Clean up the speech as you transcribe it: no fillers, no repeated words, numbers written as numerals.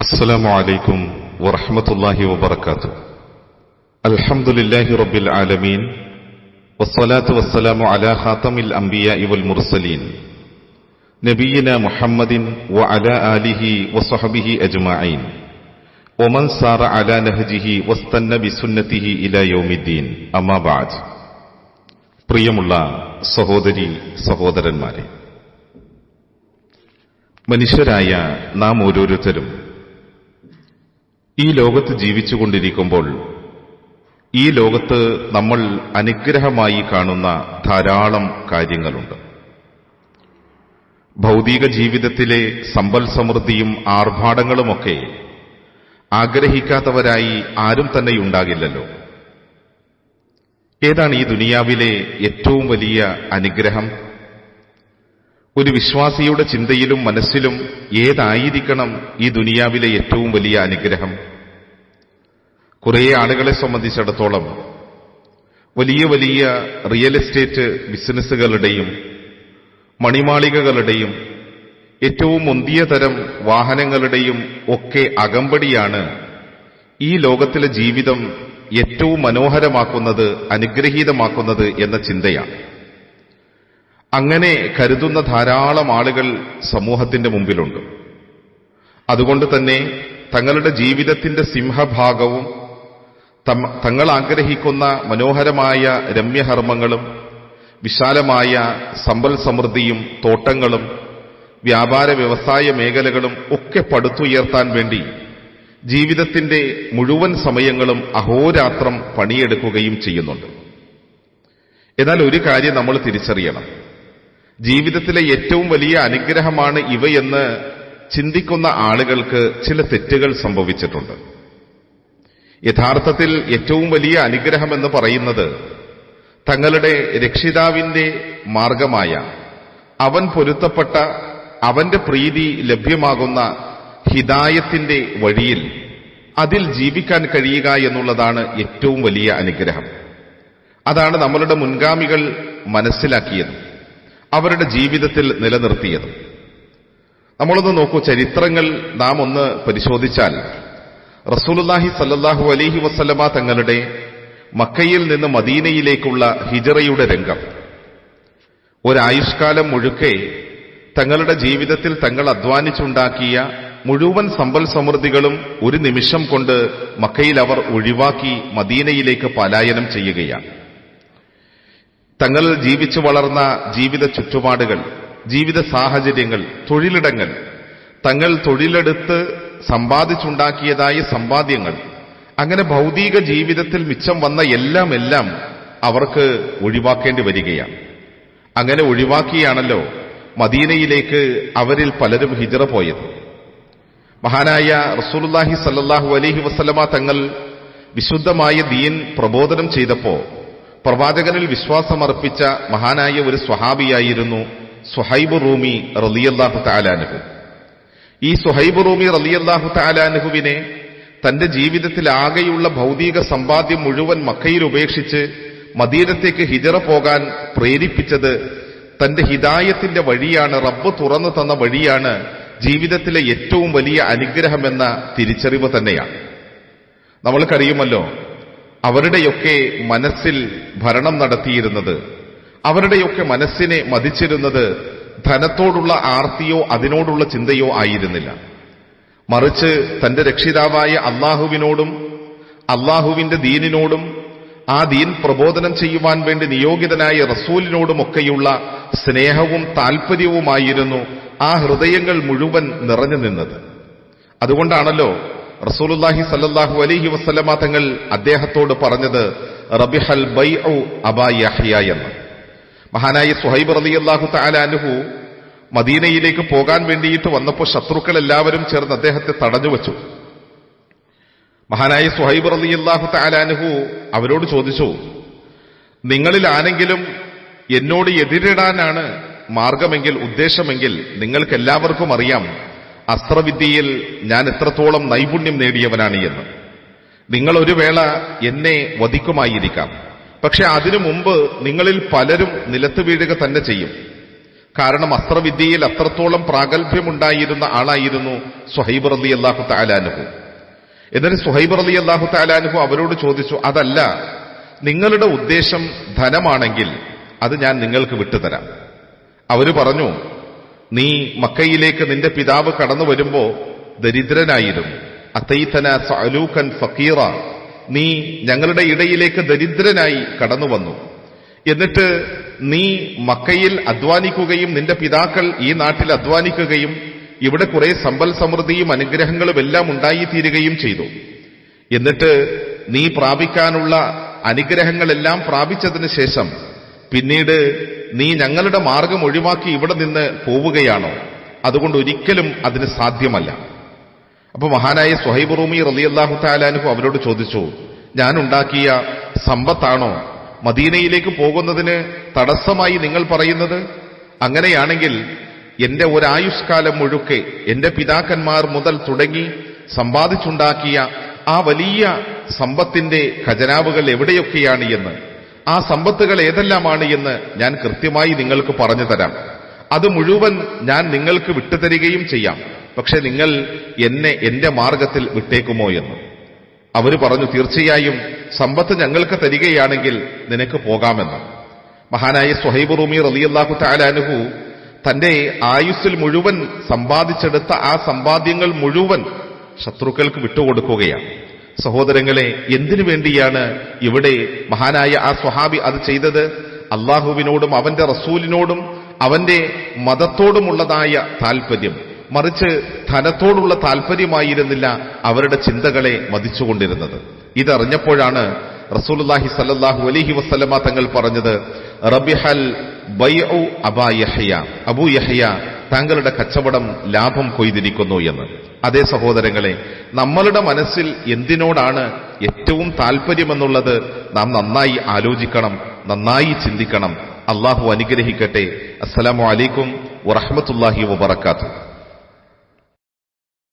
السلام عليكم ورحمة الله وبركاته. الحمد لله رب العالمين، والصلاة والسلام على خاتم الأنبياء والمرسلين نبينا محمد وعلى آله وصحبه أجمعين ومن سار على نهجه واستنى بسنته إلى يوم الدين. أما بعد. പ്രിയമുള്ള സഹോദരി സഹോദരന്മാരെ, മനുഷ്യരായ നാം ഓരോരുത്തരും ഈ ലോകത്ത് ജീവിച്ചുകൊണ്ടിരിക്കുമ്പോൾ ഈ ലോകത്ത് നമ്മൾ അനുഗ്രഹമായി കാണുന്ന ധാരാളം കാര്യങ്ങളുണ്ട്. ഭൗതിക ജീവിതത്തിലെ സമ്പൽ സമൃദ്ധിയും ആർഭാടങ്ങളുമൊക്കെ ആഗ്രഹിക്കാത്തവരായി ആരും തന്നെയുണ്ടാകില്ലല്ലോ. ഏതാണ് ഈ ദുനിയാവിലെ ഏറ്റവും വലിയ അനുഗ്രഹം? ഒരു വിശ്വാസിയുടെ ചിന്തയിലും മനസ്സിലും ഏതായിരിക്കണം ഈ ദുനിയാവിലെ ഏറ്റവും വലിയ അനുഗ്രഹം? കുറേ ആളുകളെ സംബന്ധിച്ചിടത്തോളം വലിയ വലിയ റിയൽ എസ്റ്റേറ്റ് ബിസിനസ്സുകളുടെയും മണിമാളികകളുടെയും ഏറ്റവും മുന്തിയ തരം വാഹനങ്ങളുടെയും ഒക്കെ അകമ്പടിയാണ് ഈ ലോകത്തിലെ ജീവിതം ഏറ്റവും മനോഹരമാക്കുന്നത്, അനുഗ്രഹീതമാക്കുന്നത് എന്ന ചിന്തയാണ്. അങ്ങനെ കരുതുന്ന ധാരാളം ആളുകൾ സമൂഹത്തിന്റെ മുമ്പിലുണ്ട്. അതുകൊണ്ട് തന്നെ തങ്ങളുടെ ജീവിതത്തിന്റെ സിംഹഭാഗവും തങ്ങൾ ആഗ്രഹിക്കുന്ന മനോഹരമായ രമ്യഹർമ്മങ്ങളും വിശാലമായ സമ്പൽ സമൃദ്ധിയും തോട്ടങ്ങളും വ്യാപാര വ്യവസായ മേഖലകളും ഒക്കെ പടുത്തുയർത്താൻ വേണ്ടി ജീവിതത്തിന്റെ മുഴുവൻ സമയങ്ങളും അഹോരാത്രം പണിയെടുക്കുകയും ചെയ്യുന്നുണ്ട്. എന്നാൽ ഒരു കാര്യം നമ്മൾ തിരിച്ചറിയണം. ജീവിതത്തിലെ ഏറ്റവും വലിയ അനുഗ്രഹമാണ് ഇവയെന്ന് ചിന്തിക്കുന്ന ആളുകൾക്ക് ചില തെറ്റുകൾ സംഭവിച്ചിട്ടുണ്ട്. യഥാർത്ഥത്തിൽ ഏറ്റവും വലിയ അനുഗ്രഹമെന്ന് പറയുന്നത് തങ്ങളുടെ രക്ഷിതാവിന്റെ മാർഗമായ അവൻ പൊരുത്തപ്പെട്ട അവന്റെ പ്രീതി ലഭ്യമാകുന്ന ഹിദായത്തിന്റെ വഴിയിൽ അതിൽ ജീവിക്കാൻ കഴിയുക എന്നുള്ളതാണ് ഏറ്റവും വലിയ അനുഗ്രഹം. അതാണ് നമ്മളുടെ മുൻഗാമികൾ മനസ്സിലാക്കിയത്, അവരുടെ ജീവിതത്തിൽ നിലനിർത്തിയത്. നമ്മളൊന്ന് നോക്കൂ, ചരിത്രങ്ങൾ നാം ഒന്ന് പരിശോധിച്ചാൽ റസൂലുള്ളാഹി സ്വല്ലല്ലാഹു അലൈഹി വസല്ലമ തങ്ങളുടെ മക്കയിൽ നിന്ന് മദീനയിലേക്കുള്ള ഹിജറയുടെ രംഗം, ഒരായുഷ്കാലം മുഴുക്കെ തങ്ങളുടെ ജീവിതത്തിൽ തങ്ങൾ അധ്വാനിച്ചുണ്ടാക്കിയ മുഴുവൻ സമ്പൽ സമൃദ്ധികളും ഒരു നിമിഷം കൊണ്ട് മക്കയിൽ അവർ ഒഴിവാക്കി മദീനയിലേക്ക് പലായനം ചെയ്യുകയാണ്. തങ്ങൾ ജീവിച്ചു വളർന്ന ജീവിത ചുറ്റുപാടുകൾ, ജീവിത സാഹചര്യങ്ങൾ, തൊഴിലിടങ്ങൾ, തങ്ങൾ തൊഴിലെടുത്ത് സമ്പാദിച്ചുണ്ടാക്കിയതായ സമ്പാദ്യങ്ങൾ, അങ്ങനെ ഭൗതിക ജീവിതത്തിൽ മിച്ചം വന്ന എല്ലാം അവർക്ക് ഒഴിവാക്കേണ്ടി വരികയാണ്. അങ്ങനെ ഒഴിവാക്കിയാണല്ലോ മദീനയിലേക്ക് അവരിൽ പലരും ഹിജറ പോയത്. മഹാനായ റസൂലുള്ളാഹി സ്വല്ലല്ലാഹു അലൈഹി വസല്ലമ തങ്ങൾ വിശുദ്ധമായ ദീൻ പ്രബോധനം ചെയ്തപ്പോ പ്രവാചകനിൽ വിശ്വാസമർപ്പിച്ച മഹാനായ ഒരു സ്വഹാബിയായിരുന്നു സുഹൈബ് റൂമി റളിയല്ലാഹു തആല അൻഹു. ഈ സുഹൈബ് റൂമി റളിയല്ലാഹു തആല അൻഹുവിനെ തന്റെ ജീവിതത്തിൽ ആകെയുള്ള ഭൗതിക സമ്പാദ്യം മുഴുവൻ മക്കയിൽ ഉപേക്ഷിച്ച് മദീനത്തേക്ക് ഹിജറ പോകാൻ പ്രേരിപ്പിച്ചത് തന്റെ ഹിദായത്തിന്റെ വഴിയാണ്, റബ്ബ് തുറന്നു തന്ന വഴിയാണ് ജീവിതത്തിലെ ഏറ്റവും വലിയ അനുഗ്രഹമെന്ന തിരിച്ചറിവ് തന്നെയാണ്. നമ്മൾക്കറിയുമല്ലോ, അവരുടെയൊക്കെ മനസ്സിൽ ഭരണം നടത്തിയിരുന്നത്, അവരുടെയൊക്കെ മനസ്സിനെ മതിച്ചിരുന്നത് ധനത്തോടുള്ള ആർത്തിയോ അതിനോടുള്ള ചിന്തയോ ആയിരുന്നില്ല. മറിച്ച് തന്റെ രക്ഷിതാവായ അള്ളാഹുവിനോടും അള്ളാഹുവിന്റെ ദീനിനോടും ആ ദീൻ പ്രബോധനം ചെയ്യുവാൻ വേണ്ടി നിയോഗിതനായ റസൂലിനോടുമൊക്കെയുള്ള സ്നേഹവും താൽപര്യവുമായിരുന്നു ആ ഹൃദയങ്ങൾ മുഴുവൻ നിറഞ്ഞു നിന്നത്. അതുകൊണ്ടാണല്ലോ റസൂലുള്ളാഹി സ്വല്ലല്ലാഹു അലൈഹി വസല്ലമ തങ്ങൾ അദ്ദേഹത്തോട് പറഞ്ഞത് റബിഹൽ ബൈഉ അബാ യഹ്യ എന്ന്. മഹാനായ സുഹൈബ് റളിയല്ലാഹു തആല അൻഹു മദീനയിലേക്ക് പോകാൻ വേണ്ടിയിട്ട് വന്നപ്പോൾ ശത്രുക്കൾ എല്ലാവരും ചേർന്ന് അദ്ദേഹത്തെ തടഞ്ഞുവെച്ചു. മഹാനായ സുഹൈബ് റളിയല്ലാഹു തആല അൻഹു അവരോട് ചോദിച്ചു, നിങ്ങളിൽ ആരെങ്കിലും എന്നോട് എതിരിടാനാണ് മാർഗമെങ്കിൽ, ഉദ്ദേശമെങ്കിൽ നിങ്ങൾക്കെല്ലാവർക്കും അറിയാം അസ്ത്രവിദ്യയിൽ ഞാൻ എത്രത്തോളം നൈപുണ്യം നേടിയവനാണ് എന്ന്. നിങ്ങൾ ഒരു വേള എന്നെ വധിക്കുമായിരിക്കാം, പക്ഷെ അതിനു മുമ്പ് നിങ്ങളിൽ പലരും നിലത്ത് വീഴുക തന്നെ ചെയ്യും. കാരണം അസ്ത്രവിദ്യയിൽ അത്രത്തോളം പ്രാഗൽഭ്യമുണ്ടായിരുന്ന ആളായിരുന്നു സുഹൈബ് റളിയല്ലാഹു തആല അൻഹു. എന്നിട്ട് സുഹൈബ് റളിയല്ലാഹു തആല അൻഹു അവരോട് ചോദിച്ചു, അതല്ല, നിങ്ങളുടെ ഉദ്ദേശം ധനമാണെങ്കിൽ അത് ഞാൻ നിങ്ങൾക്ക് വിട്ടുതരാം. അവര് പറഞ്ഞു, നീ മക്കയിലേക്ക് നിന്റെ പിതാവ് കടന്നു വരുമ്പോ ദരിദ്രനായിരുന്നു. അതൈതന സഅലൂകൻ ഫഖീറ, നീ ഞങ്ങളുടെ ഇടയിലേക്ക് ദരിദ്രനായി കടന്നു വന്നു. എന്നിട്ട് നീ മക്കയിൽ അധ്വാനിക്കുകയും നിന്റെ പിതാക്കൾ ഈ നാട്ടിൽ അധ്വാനിക്കുകയും ഇവിടെ കുറെ സമ്പൽ സമൃദ്ധിയും അനുഗ്രഹങ്ങളും എല്ലാം ഉണ്ടായിത്തീരുകയും ചെയ്തു. എന്നിട്ട് നീ പ്രാപിക്കാനുള്ള അനുഗ്രഹങ്ങളെല്ലാം പ്രാപിച്ചതിന് ശേഷം പിന്നീട് നീ ഞങ്ങളുടെ മാർഗം ഒഴിവാക്കി ഇവിടെ നിന്ന് പോവുകയാണോ? അതുകൊണ്ട് ഒരിക്കലും അതിന് സാധ്യമല്ല. അപ്പൊ മഹാനായ സുഹൈബ് റൂമി റളിയല്ലാഹു തആല അൻഹു അവരോട് ചോദിച്ചു, ഞാൻ ഉണ്ടാക്കിയ സമ്പത്താണോ മദീനയിലേക്ക് പോകുന്നതിന് തടസ്സമായി നിങ്ങൾ പറയുന്നത്? അങ്ങനെയാണെങ്കിൽ എന്റെ ഒരായുഷ്കാലം മുഴുക്കെ എന്റെ പിതാക്കന്മാർ മുതൽ തുടങ്ങി സമ്പാദിച്ചുണ്ടാക്കിയ ആ വലിയ സമ്പത്തിന്റെ ഖജനാവുകൾ എവിടെയൊക്കെയാണ് എന്ന്, ആ സമ്പത്തുകൾ ഏതെല്ലാമാണ് എന്ന് ഞാൻ കൃത്യമായി നിങ്ങൾക്ക് പറഞ്ഞു തരാം. അത് മുഴുവൻ ഞാൻ നിങ്ങൾക്ക് വിട്ടുതരികയും ചെയ്യാം. പക്ഷെ നിങ്ങൾ എന്നെ എന്റെ മാർഗത്തിൽ വിട്ടേക്കുമോ എന്ന്. അവര് പറഞ്ഞു, തീർച്ചയായും സമ്പത്ത് ഞങ്ങൾക്ക് തരികയാണെങ്കിൽ നിനക്ക് പോകാമെന്ന്. മഹാനായ സുഹൈബ് റൂമി റളിയല്ലാഹു തആല അൻഹു തന്റെ ആയുസ്സിൽ മുഴുവൻ സമ്പാദിച്ചെടുത്ത ആ സമ്പാദ്യങ്ങൾ മുഴുവൻ ശത്രുക്കൾക്ക് വിട്ടുകൊടുക്കുകയാണ്. സഹോദരങ്ങളെ, എന്തിനു വേണ്ടിയാണ് ഇവിടെ മഹാനായ ആ സ്വഹാബി അത് ചെയ്തത്? അള്ളാഹുവിനോടും അവന്റെ റസൂലിനോടും അവന്റെ മതത്തോടുമുള്ളതായ താൽപര്യം, മറിച്ച് ധനത്തോടുള്ള താൽപര്യമായിരുന്നില്ല അവരുടെ ചിന്തകളെ മതിച്ചുകൊണ്ടിരുന്നത്. ഇതറിഞ്ഞപ്പോഴാണ് റസൂലുള്ളാഹി സ്വല്ലല്ലാഹു അലൈഹി വസല്ലമ തങ്ങൾ പറഞ്ഞത്, റബിഹൽ ബൈഉ അബാ യഹ്യ, അബൂ യഹ്യ, താങ്കളുടെ കച്ചവടം ലാഭം കൊയ്തിരിക്കുന്നു എന്ന്. അതേ സഹോദരങ്ങളെ, നമ്മളുടെ മനസ്സിൽ എന്തിനോടാണ് ഏറ്റവും താൽപര്യമെന്നുള്ളത് നാം നന്നായി ആലോചിക്കണം, നന്നായി ചിന്തിക്കണം. അള്ളാഹു അനുഗ്രഹിക്കട്ടെ. അസ്സലാമു അലൈക്കും വറഹ്മത്തുള്ളാഹി വബറകാതുഹു.